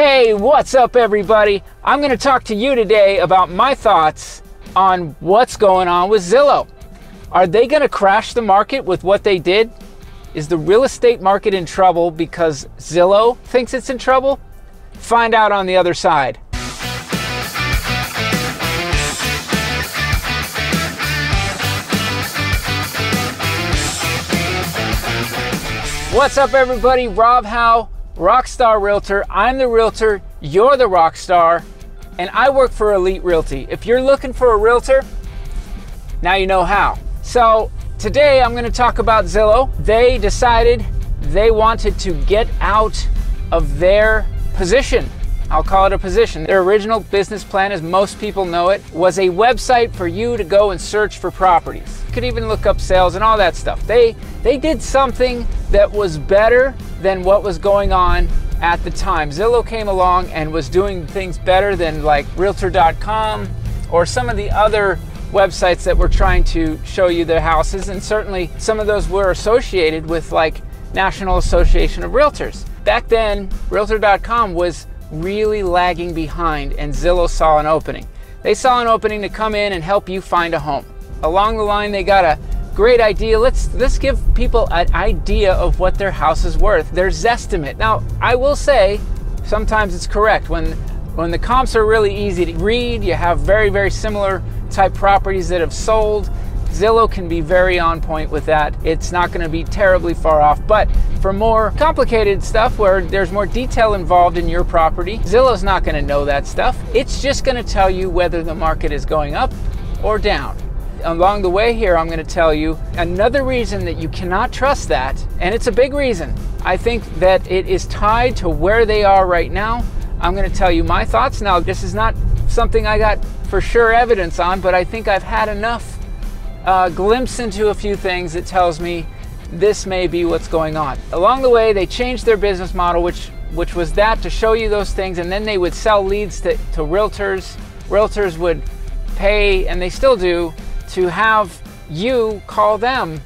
Hey, what's up everybody? I'm going to talk to you today about my thoughts on what's going on with Zillow. Are they going to crash the market with what they did? Is the real estate market in trouble because Zillow thinks it's in trouble? Find out on the other side. What's up everybody? Rob Hau, Rockstar Realtor. I'm the realtor, you're the rock star, and I work for Elite Realty. If you're looking for a realtor, now you know how. So today I'm going to talk about Zillow. They decided they wanted to get out of their position. I'll call it a position. Their original business plan, as most people know it, was a website for you to go and search for properties. You could even look up sales and all that stuff. They did something that was better than what was going on at the time. Zillow came along and was doing things better than like Realtordotcom or some of the other websites that were trying to show you their houses, and certainly some of those were associated with like National Association of Realtors. Back then, Realtordotcom was really lagging behind, and Zillow saw an opening. They saw an opening to come in and help you find a home. Along the line, they got a great idea. Let's give people an idea of what their house is worth, their Zestimate. Now, I will say, sometimes it's correct. When the comps are really easy to read, you have very, very similar type properties that have sold, Zillow can be very on point with that. It's not going to be terribly far off. But for more complicated stuff where there's more detail involved in your property, Zillow's not going to know that stuff. It's just going to tell you whether the market is going up or down. Along the way here, I'm going to tell you another reason that you cannot trust that, and it's a big reason. I think that it is tied to where they are right now. I'm going to tell you my thoughts. Now, this is not something I got for sure evidence on, but I think I've had enough glimpse into a few things that tells me this may be what's going on. Along the way, they changed their business model, which was that to show you those things, and then they would sell leads to realtors. Realtors would pay, and they still do, to have you call them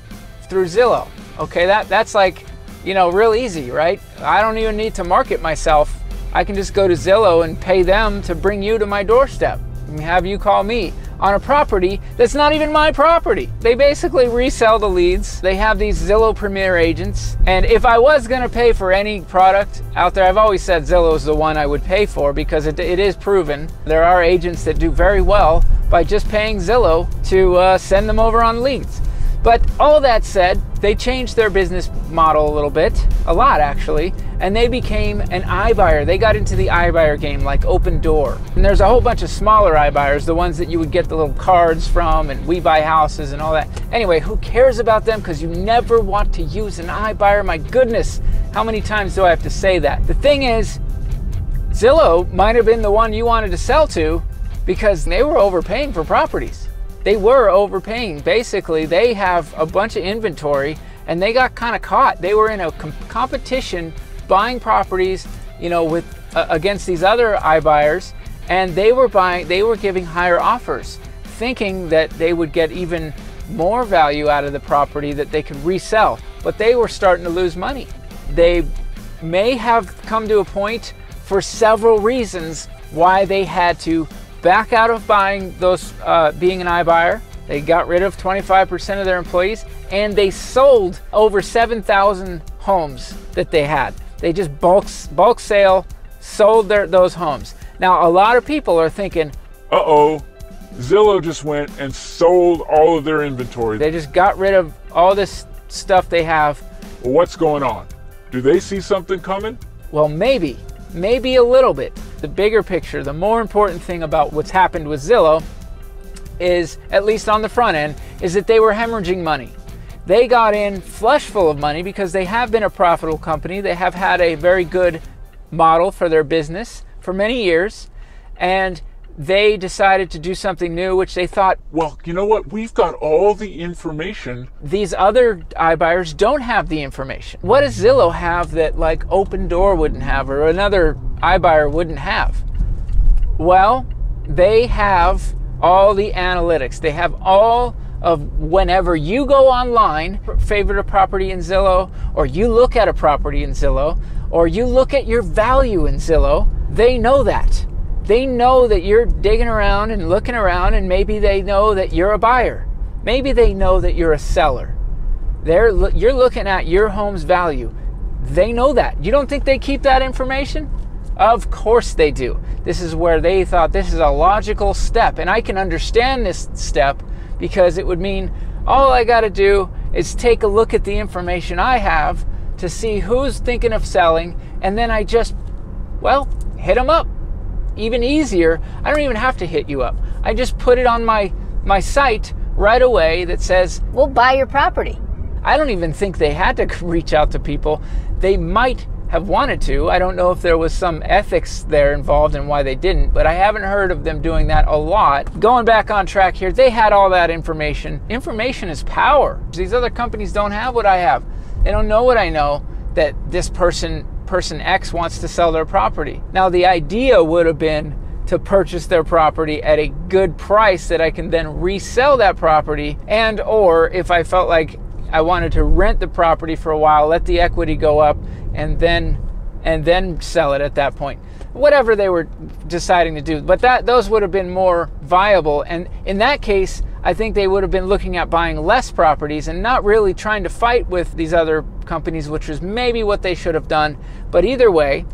through Zillow. Okay, that's like, you know, real easy, right? I don't even need to market myself. I can just go to Zillow and pay them to bring you to my doorstep and have you call me on a property that's not even my property. They basically resell the leads. They have these Zillow Premier agents. And if I was gonna pay for any product out there, I've always said Zillow is the one I would pay for because it is proven. There are agents that do very well by just paying Zillow to send them over on leads. But all that said, they changed their business model a little bit, a lot actually, and they became an iBuyer. They got into the iBuyer game like Open Door. And there's a whole bunch of smaller iBuyers, the ones that you would get the little cards from and We Buy Houses and all that. Anyway, who cares about them? Because you never want to use an iBuyer. My goodness, how many times do I have to say that? The thing is, Zillow might have been the one you wanted to sell to because they were overpaying for properties. They were overpaying. Basically, they have a bunch of inventory and they got kind of caught. They were in a competition buying properties, you know, with against these other iBuyers, and they were giving higher offers, thinking that they would get even more value out of the property that they could resell, but they were starting to lose money. They may have come to a point for several reasons why they had to back out of buying those, being an iBuyer. They got rid of 25% of their employees, and they sold over 7,000 homes that they had. They just bulk sale, sold those homes. Now, a lot of people are thinking, uh-oh, Zillow just went and sold all of their inventory. They just got rid of all this stuff they have. Well, what's going on? Do they see something coming? Well, maybe a little bit. The bigger picture, the more important thing about what's happened with Zillow is, at least on the front end, is that they were hemorrhaging money. They got in flush full of money because they have been a profitable company. They have had a very good model for their business for many years, and they decided to do something new, which they thought, well, you know what? We've got all the information. These other iBuyers don't have the information. What does Zillow have that like Open Door wouldn't have or another iBuyer wouldn't have? Well, they have all the analytics. They have all of whenever you go online, favorite a property in Zillow, or you look at a property in Zillow, or you look at your value in Zillow, they know that. They know that you're digging around and looking around, and maybe they know that you're a buyer. Maybe they know that you're a seller. You're looking at your home's value. They know that. You don't think they keep that information? Of course they do. This is where they thought this is a logical step. And I can understand this step because it would mean all I got to do is take a look at the information I have to see who's thinking of selling, and then I just, well, hit them up. Even easier, I don't even have to hit you up. I just put it on my site right away that says, we'll buy your property. I don't even think they had to reach out to people. They might have wanted to. I don't know if there was some ethics there involved and why they didn't, but I haven't heard of them doing that a lot. Going back on track here, they had all that information. Information is power. These other companies don't have what I have. They don't know what I know, that this person X wants to sell their property. Now, the idea would have been to purchase their property at a good price that I can then resell that property, and or if I felt like I wanted to rent the property for a while, let the equity go up, and then sell it at that point. Whatever they were deciding to do, but those would have been more viable. And in that case, I think they would have been looking at buying less properties and not really trying to fight with these other companies, which was maybe what they should have done. But either way,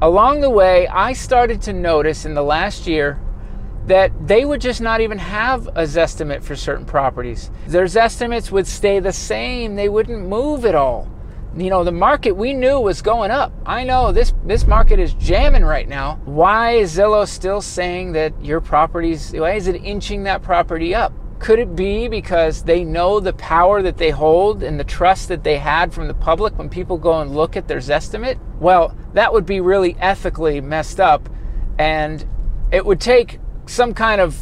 along the way, I started to notice in the last year that they would just not even have a Zestimate for certain properties. Their Zestimates would stay the same. They wouldn't move at all. You know, the market we knew was going up. I know this market is jamming right now. Why is Zillow still saying that your properties, why is it inching that property up? Could it be because they know the power that they hold and the trust that they had from the public when people go and look at their Zestimate? Well, that would be really ethically messed up, and it would take some kind of,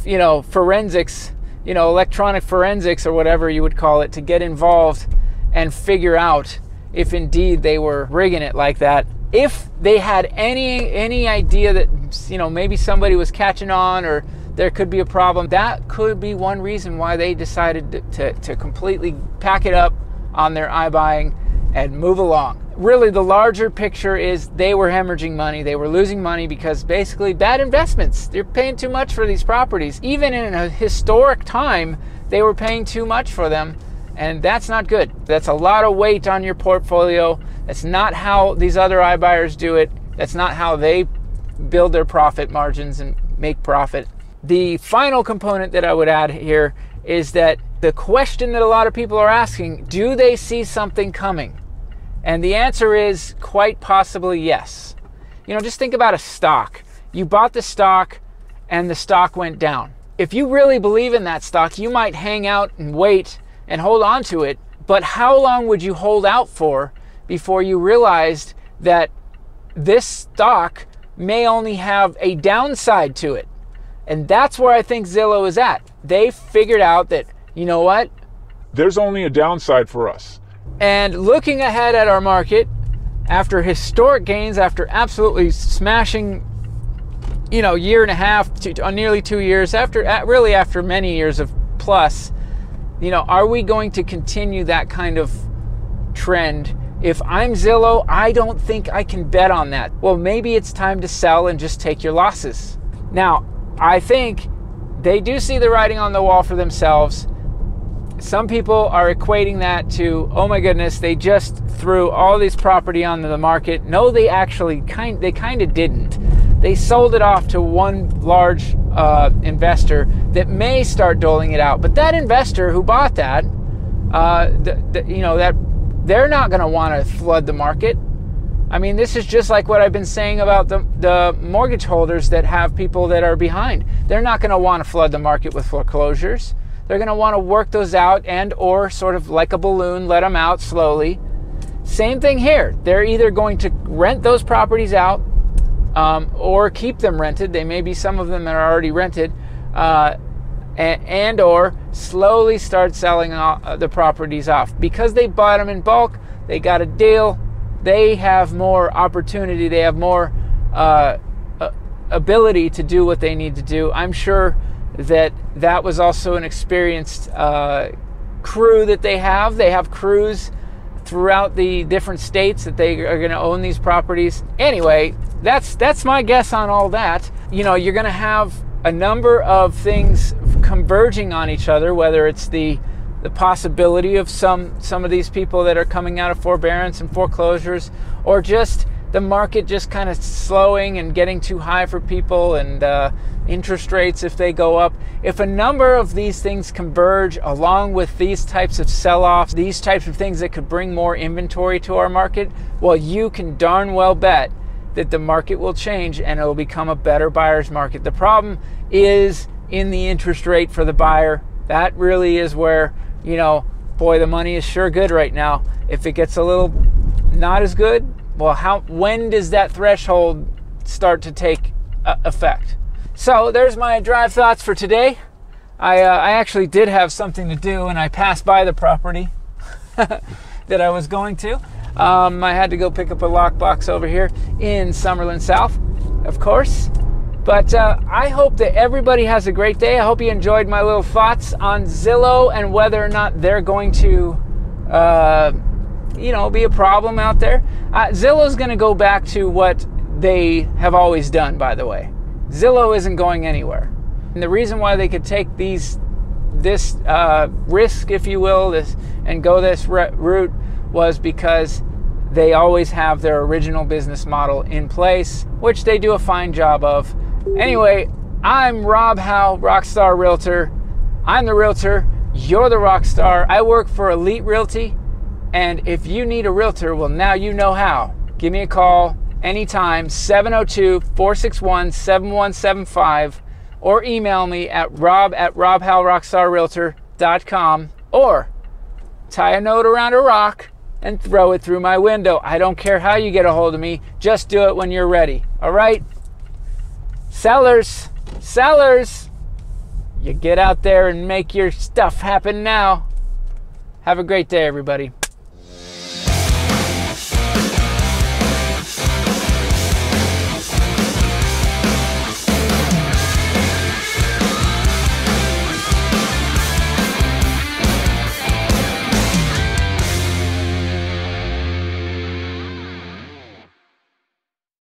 forensics, electronic forensics or whatever you would call it, to get involved and figure out if indeed they were rigging it like that. If they had any idea that, maybe somebody was catching on or there could be a problem, that could be one reason why they decided to completely pack it up on their iBuying and move along. Really, the larger picture is they were hemorrhaging money. They were losing money because basically bad investments. They're paying too much for these properties. Even in a historic time, they were paying too much for them. And that's not good. That's a lot of weight on your portfolio. That's not how these other iBuyers do it. That's not how they build their profit margins and make profit. The final component that I would add here is that the question that a lot of people are asking, do they see something coming? And the answer is quite possibly yes. Just think about a stock. You bought the stock and the stock went down. If you really believe in that stock, you might hang out and wait and hold on to it. But how long would you hold out for before you realized that this stock may only have a downside to it? And that's where I think Zillow is at. They figured out that, you know what? There's only a downside for us. And looking ahead at our market, after historic gains, after absolutely smashing, year and a half to nearly 2 years, after many years of plus, are we going to continue that kind of trend? If I'm Zillow, I don't think I can bet on that. Well, maybe it's time to sell and just take your losses. Now, I think they do see the writing on the wall for themselves. Some people are equating that to, oh my goodness, they just threw all this property onto the market. No, they actually kind of didn't. They sold it off to one large investor that may start doling it out. But that investor who bought that, that they're not going to want to flood the market. I mean, this is just like what I've been saying about the mortgage holders that have people that are behind. They're not going to want to flood the market with foreclosures. They're going to want to work those out and or sort of like a balloon, let them out slowly. Same thing here. They're either going to rent those properties out or keep them rented. They may be, some of them are already rented, and or slowly start selling the properties off. Because they bought them in bulk, they got a deal, they have more opportunity, they have more ability to do what they need to do. I'm sure that was also an experienced crew that they have. They have crews throughout the different states that they are going to own these properties. Anyway, that's my guess on all that. You know, you're going to have a number of things converging on each other, whether it's the possibility of some of these people that are coming out of forbearance and foreclosures, or just the market just kind of slowing and getting too high for people, and interest rates if they go up. If a number of these things converge along with these types of sell-offs, these types of things that could bring more inventory to our market, well, you can darn well bet that the market will change and it will become a better buyer's market. The problem is in the interest rate for the buyer. That really is where, you know, boy, the money is sure good right now. If it gets a little not as good, well, when does that threshold start to take effect? So there's my drive thoughts for today. I actually did have something to do, and I passed by the property that I was going to. I had to go pick up a lockbox over here in Summerlin South, of course. But I hope that everybody has a great day. I hope you enjoyed my little thoughts on Zillow and whether or not they're going to, you know, be a problem out there. Zillow's going to go back to what they have always done, by the way. Zillow isn't going anywhere. And the reason why they could take this risk, if you will, and go this route was because they always have their original business model in place, which they do a fine job of. Anyway, I'm Rob Hau, Rockstar Realtor. I'm the realtor, you're the rock star. I work for Elite Realty, and if you need a realtor, well, now you know how. Give me a call anytime, 702-461-7175, or email me at rob@robhaurockstarrealtor.com, or tie a note around a rock and throw it through my window. I don't care how you get a hold of me, just do it when you're ready, all right? Sellers, you get out there and make your stuff happen now. Have a great day, everybody.